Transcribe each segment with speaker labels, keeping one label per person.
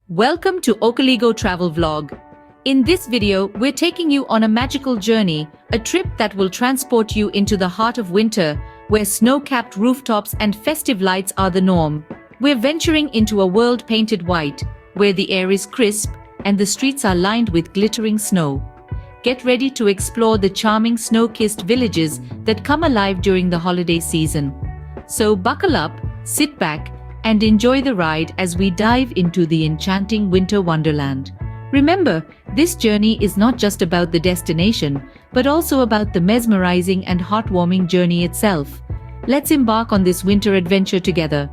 Speaker 1: Welcome to Okaligo Travel Vlog. In this video, we're taking you on a magical journey, a trip that will transport you into the heart of winter, where snow-capped rooftops and festive lights are the norm. We're venturing into a world painted white, where the air is crisp and the streets are lined with glittering snow. Get ready to explore the charming snow-kissed villages that come alive during the holiday season. So buckle up, sit back, and enjoy the ride as we dive into the enchanting winter wonderland. Remember, this journey is not just about the destination, but also about the mesmerizing and heartwarming journey itself. Let's embark on this winter adventure together.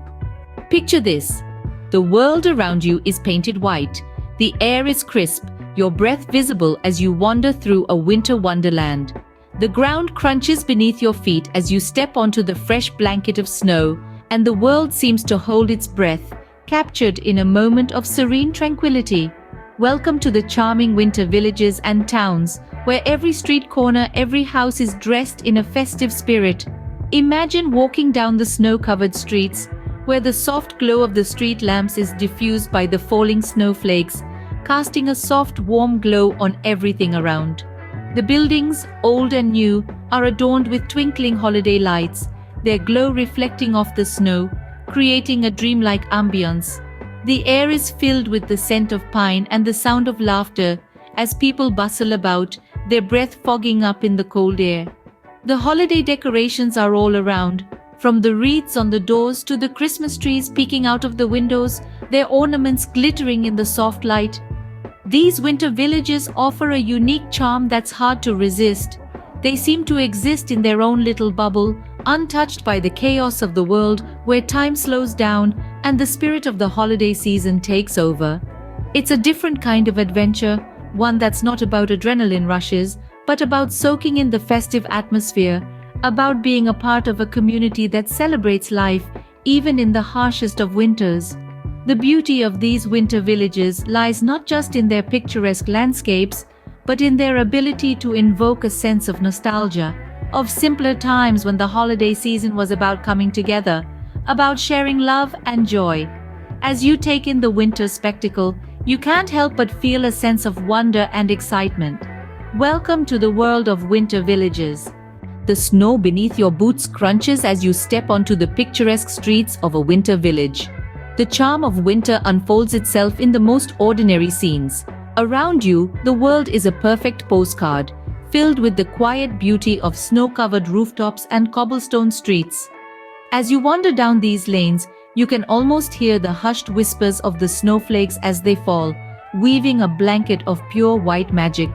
Speaker 1: Picture this. The world around you is painted white. The air is crisp, your breath visible as you wander through a winter wonderland. The ground crunches beneath your feet as you step onto the fresh blanket of snow, and the world seems to hold its breath, captured in a moment of serene tranquility. Welcome to the charming winter villages and towns, where every street corner, every house is dressed in a festive spirit. Imagine walking down the snow-covered streets, where the soft glow of the street lamps is diffused by the falling snowflakes, casting a soft, warm glow on everything around. The buildings, old and new, are adorned with twinkling holiday lights, their glow reflecting off the snow, creating a dreamlike ambience. The air is filled with the scent of pine and the sound of laughter as people bustle about, their breath fogging up in the cold air. The holiday decorations are all around, from the wreaths on the doors to the Christmas trees peeking out of the windows, their ornaments glittering in the soft light. These winter villages offer a unique charm that's hard to resist. They seem to exist in their own little bubble, untouched by the chaos of the world, where time slows down and the spirit of the holiday season takes over. It's a different kind of adventure, one that's not about adrenaline rushes, but about soaking in the festive atmosphere, about being a part of a community that celebrates life, even in the harshest of winters. The beauty of these winter villages lies not just in their picturesque landscapes, but in their ability to invoke a sense of nostalgia, of simpler times when the holiday season was about coming together, about sharing love and joy. As you take in the winter spectacle, you can't help but feel a sense of wonder and excitement. Welcome to the world of winter villages. The snow beneath your boots crunches as you step onto the picturesque streets of a winter village. The charm of winter unfolds itself in the most ordinary scenes. Around you, the world is a perfect postcard, filled with the quiet beauty of snow-covered rooftops and cobblestone streets. As you wander down these lanes, you can almost hear the hushed whispers of the snowflakes as they fall, weaving a blanket of pure white magic.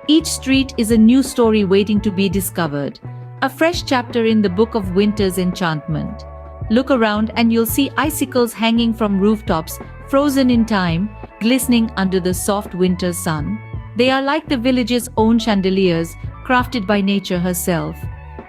Speaker 1: Each street is a new story waiting to be discovered, a fresh chapter in the book of winter's enchantment. Look around and you'll see icicles hanging from rooftops, frozen in time, glistening under the soft winter sun. They are like the village's own chandeliers, crafted by nature herself.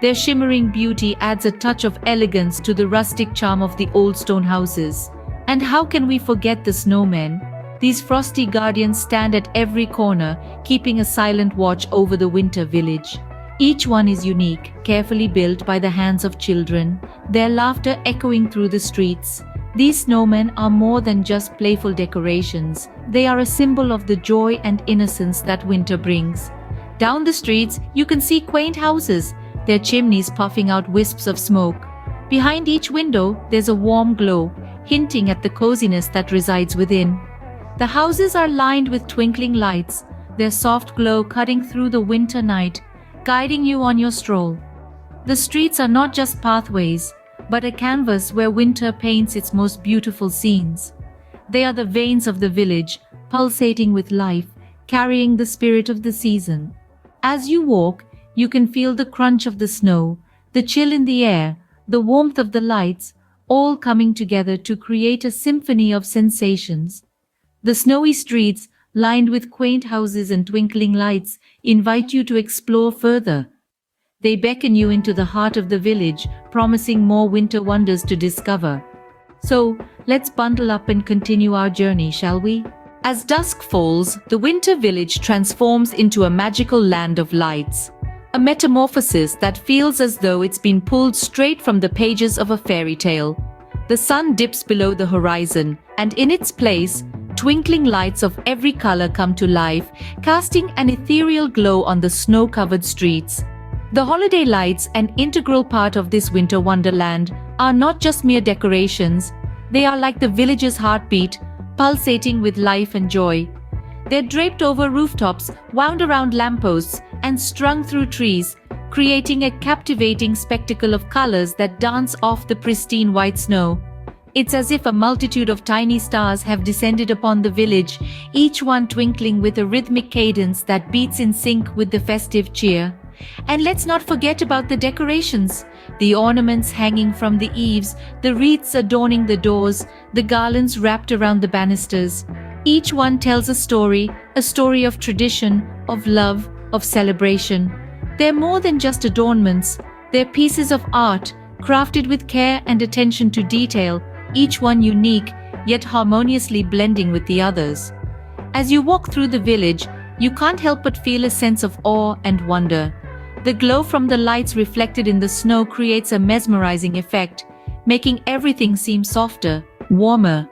Speaker 1: Their shimmering beauty adds a touch of elegance to the rustic charm of the old stone houses. And how can we forget the snowmen? These frosty guardians stand at every corner, keeping a silent watch over the winter village. Each one is unique, carefully built by the hands of children, their laughter echoing through the streets. These snowmen are more than just playful decorations. They are a symbol of the joy and innocence that winter brings. Down the streets, you can see quaint houses, their chimneys puffing out wisps of smoke. Behind each window, there's a warm glow, hinting at the coziness that resides within. The houses are lined with twinkling lights, their soft glow cutting through the winter night, guiding you on your stroll. The streets are not just pathways, but a canvas where winter paints its most beautiful scenes. They are the veins of the village, pulsating with life, carrying the spirit of the season. As you walk, you can feel the crunch of the snow, the chill in the air, the warmth of the lights, all coming together to create a symphony of sensations. The snowy streets, lined with quaint houses and twinkling lights, invite you to explore further. They beckon you into the heart of the village, promising more winter wonders to discover. So, let's bundle up and continue our journey, shall we? As dusk falls, the winter village transforms into a magical land of lights. A metamorphosis that feels as though it's been pulled straight from the pages of a fairy tale. The sun dips below the horizon, and in its place, Twinkling lights of every color come to life, casting an ethereal glow on the snow-covered streets. The holiday lights, an integral part of this winter wonderland, are not just mere decorations. They are like the village's heartbeat, pulsating with life and joy. They're draped over rooftops, wound around lampposts, and strung through trees, creating a captivating spectacle of colors that dance off the pristine white snow. It's as if a multitude of tiny stars have descended upon the village, each one twinkling with a rhythmic cadence that beats in sync with the festive cheer. And let's not forget about the decorations. The ornaments hanging from the eaves, the wreaths adorning the doors, the garlands wrapped around the banisters. Each one tells a story of tradition, of love, of celebration. They're more than just adornments. They're pieces of art, crafted with care and attention to detail, each one unique, yet harmoniously blending with the others. As you walk through the village, you can't help but feel a sense of awe and wonder. The glow from the lights reflected in the snow creates a mesmerizing effect, making everything seem softer, warmer.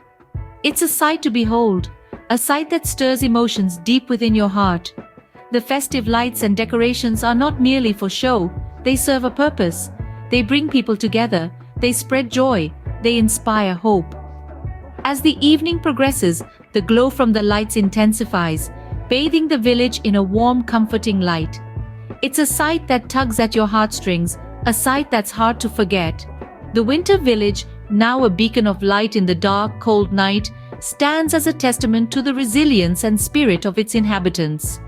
Speaker 1: It's a sight to behold, a sight that stirs emotions deep within your heart. The festive lights and decorations are not merely for show, they serve a purpose. They bring people together, they spread joy, they inspire hope. As the evening progresses, the glow from the lights intensifies, bathing the village in a warm, comforting light. It's a sight that tugs at your heartstrings, a sight that's hard to forget. The winter village, now a beacon of light in the dark, cold night, stands as a testament to the resilience and spirit of its inhabitants.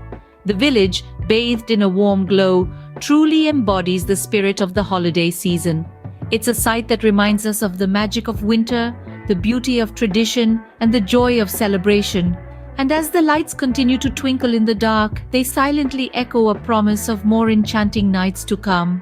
Speaker 1: The village, bathed in a warm glow, truly embodies the spirit of the holiday season. It's a sight that reminds us of the magic of winter, the beauty of tradition, and the joy of celebration. And as the lights continue to twinkle in the dark, they silently echo a promise of more enchanting nights to come.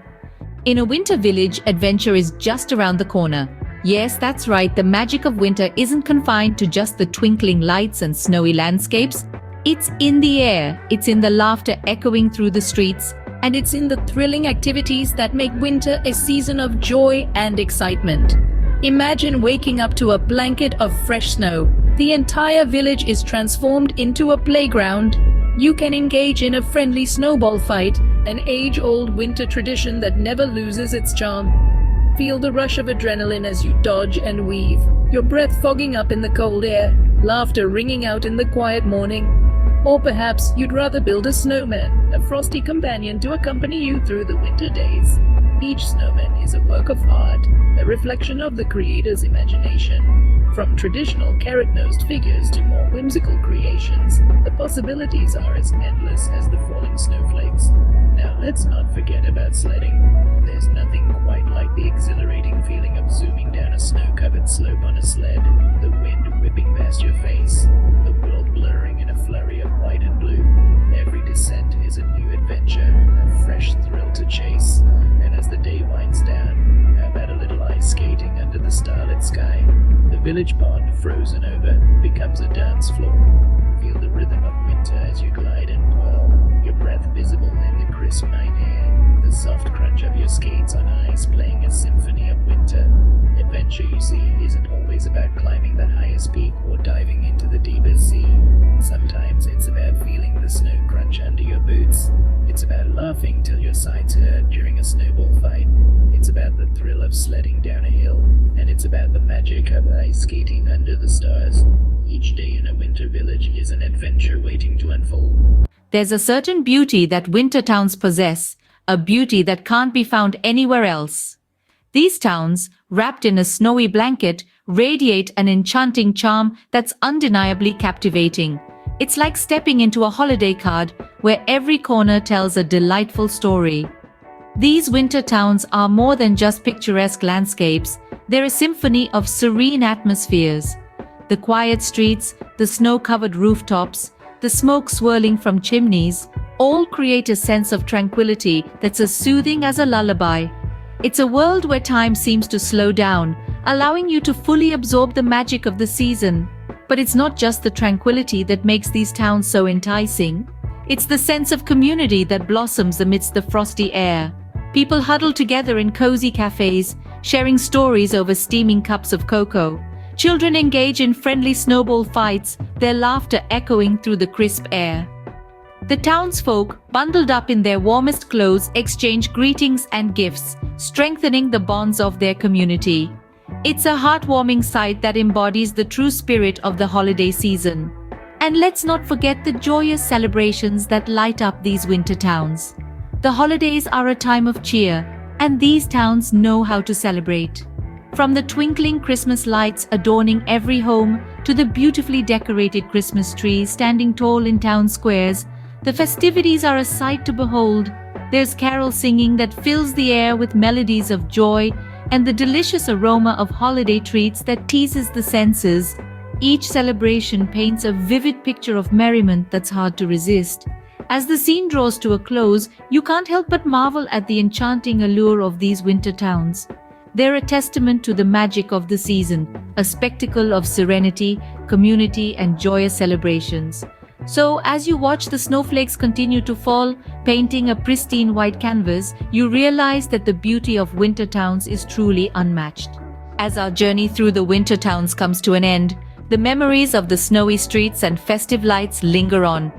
Speaker 1: In a winter village, adventure is just around the corner. Yes, that's right, the magic of winter isn't confined to just the twinkling lights and snowy landscapes. It's in the air, it's in the laughter echoing through the streets, and it's in the thrilling activities that make winter a season of joy and excitement. Imagine waking up to a blanket of fresh snow. The entire village is transformed into a playground. You can engage in a friendly snowball fight, an age-old winter tradition that never loses its charm. Feel the rush of adrenaline as you dodge and weave, your breath fogging up in the cold air, laughter ringing out in the quiet morning. Or perhaps you'd rather build a snowman, a frosty companion to accompany you through the winter days. Each snowman is a work of art, a reflection of the creator's imagination. From traditional carrot-nosed figures to more whimsical creations, the possibilities are as endless as the falling snowflakes. Now let's not forget about sledding. There's nothing quite like the exhilarating feeling of zooming down a snow-covered slope on a sled, the wind whipping past your face, the world blurring in a flurry of white and blue. Every descent is a new adventure, a fresh thrill to chase. And as the day winds down, how about a little ice skating under the starlit sky? The village pond, frozen over, becomes a dance floor. Feel the rhythm of winter as you glide and whirl, your breath visible in the crisp night air, the soft crunch of your skates on ice playing a symphony of winter. Adventure, you see, isn't always about climbing the highest peak or diving into the deepest sea. Sometimes it's about feeling the snow crunch under your boots. It's about laughing till your sides hurt during a snowball fight. It's about the thrill of sledding down a hill, and it's about the magic of ice skating under the stars. Each day in a winter village is an adventure waiting to unfold. There's a certain beauty that winter towns possess, a beauty that can't be found anywhere else. These towns, wrapped in a snowy blanket, radiate an enchanting charm that's undeniably captivating. It's like stepping into a holiday card where every corner tells a delightful story. These winter towns are more than just picturesque landscapes, they're a symphony of serene atmospheres. The quiet streets, the snow-covered rooftops, the smoke swirling from chimneys, all create a sense of tranquility that's as soothing as a lullaby. It's a world where time seems to slow down, allowing you to fully absorb the magic of the season. But it's not just the tranquility that makes these towns so enticing. It's the sense of community that blossoms amidst the frosty air. People huddle together in cozy cafes, sharing stories over steaming cups of cocoa. Children engage in friendly snowball fights, their laughter echoing through the crisp air. The townsfolk, bundled up in their warmest clothes, exchange greetings and gifts, strengthening the bonds of their community. It's a heartwarming sight that embodies the true spirit of the holiday season. And let's not forget the joyous celebrations that light up these winter towns. The holidays are a time of cheer, and these towns know how to celebrate. From the twinkling Christmas lights adorning every home to the beautifully decorated Christmas trees standing tall in town squares, the festivities are a sight to behold. There's carol singing that fills the air with melodies of joy and the delicious aroma of holiday treats that teases the senses. Each celebration paints a vivid picture of merriment that's hard to resist. As the scene draws to a close, you can't help but marvel at the enchanting allure of these winter towns. They're a testament to the magic of the season, a spectacle of serenity, community, and joyous celebrations. So, as you watch the snowflakes continue to fall, painting a pristine white canvas, you realize that the beauty of winter towns is truly unmatched. As our journey through the winter towns comes to an end, the memories of the snowy streets and festive lights linger on.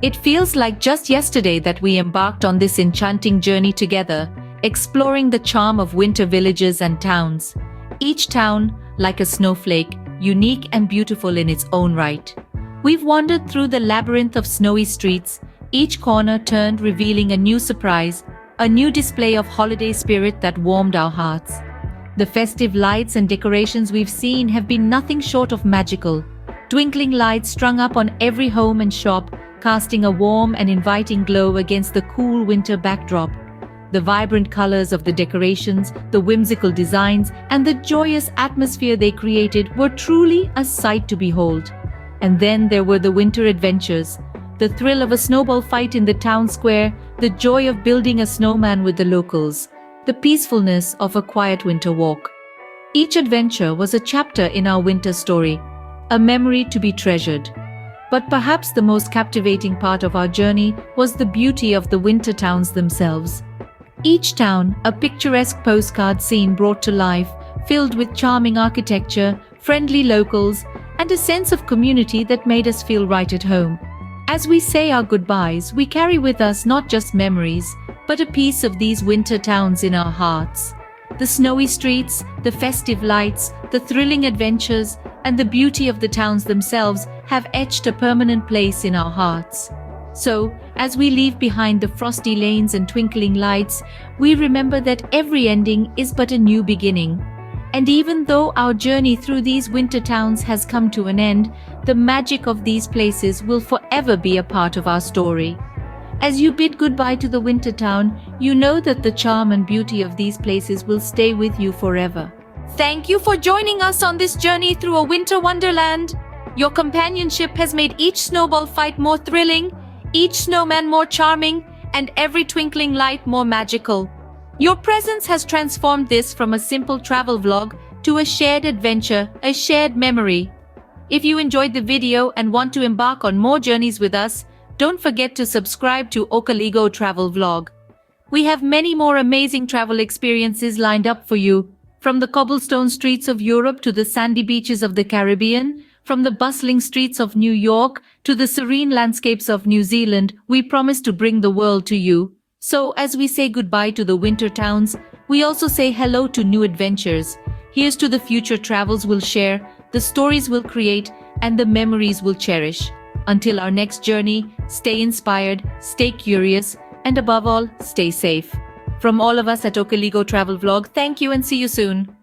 Speaker 1: It feels like just yesterday that we embarked on this enchanting journey together, exploring the charm of winter villages and towns. Each town, like a snowflake, unique and beautiful in its own right. We've wandered through the labyrinth of snowy streets, each corner turned revealing a new surprise, a new display of holiday spirit that warmed our hearts. The festive lights and decorations we've seen have been nothing short of magical. Twinkling lights strung up on every home and shop, casting a warm and inviting glow against the cool winter backdrop. The vibrant colors of the decorations, the whimsical designs, and the joyous atmosphere they created were truly a sight to behold. And then there were the winter adventures, the thrill of a snowball fight in the town square, the joy of building a snowman with the locals, the peacefulness of a quiet winter walk. Each adventure was a chapter in our winter story, a memory to be treasured. But perhaps the most captivating part of our journey was the beauty of the winter towns themselves. Each town, a picturesque postcard scene brought to life, filled with charming architecture, friendly locals, and a sense of community that made us feel right at home. As we say our goodbyes, we carry with us not just memories, but a piece of these winter towns in our hearts. The snowy streets, the festive lights, the thrilling adventures, and the beauty of the towns themselves have etched a permanent place in our hearts. So, as we leave behind the frosty lanes and twinkling lights, we remember that every ending is but a new beginning. And even though our journey through these winter towns has come to an end, the magic of these places will forever be a part of our story. As you bid goodbye to the winter town, you know that the charm and beauty of these places will stay with you forever. Thank you for joining us on this journey through a winter wonderland. Your companionship has made each snowball fight more thrilling, each snowman more charming, and every twinkling light more magical. Your presence has transformed this from a simple travel vlog to a shared adventure, a shared memory. If you enjoyed the video and want to embark on more journeys with us, don't forget to subscribe to Okaligo Travel Vlog. We have many more amazing travel experiences lined up for you. From the cobblestone streets of Europe to the sandy beaches of the Caribbean, from the bustling streets of New York to the serene landscapes of New Zealand, we promise to bring the world to you. So, as we say goodbye to the winter towns, we also say hello to new adventures. Here's to the future travels we'll share, the stories we'll create, and the memories we'll cherish. Until our next journey, stay inspired, stay curious, and above all, stay safe. From all of us at Okaligo Travel Vlog, thank you and see you soon.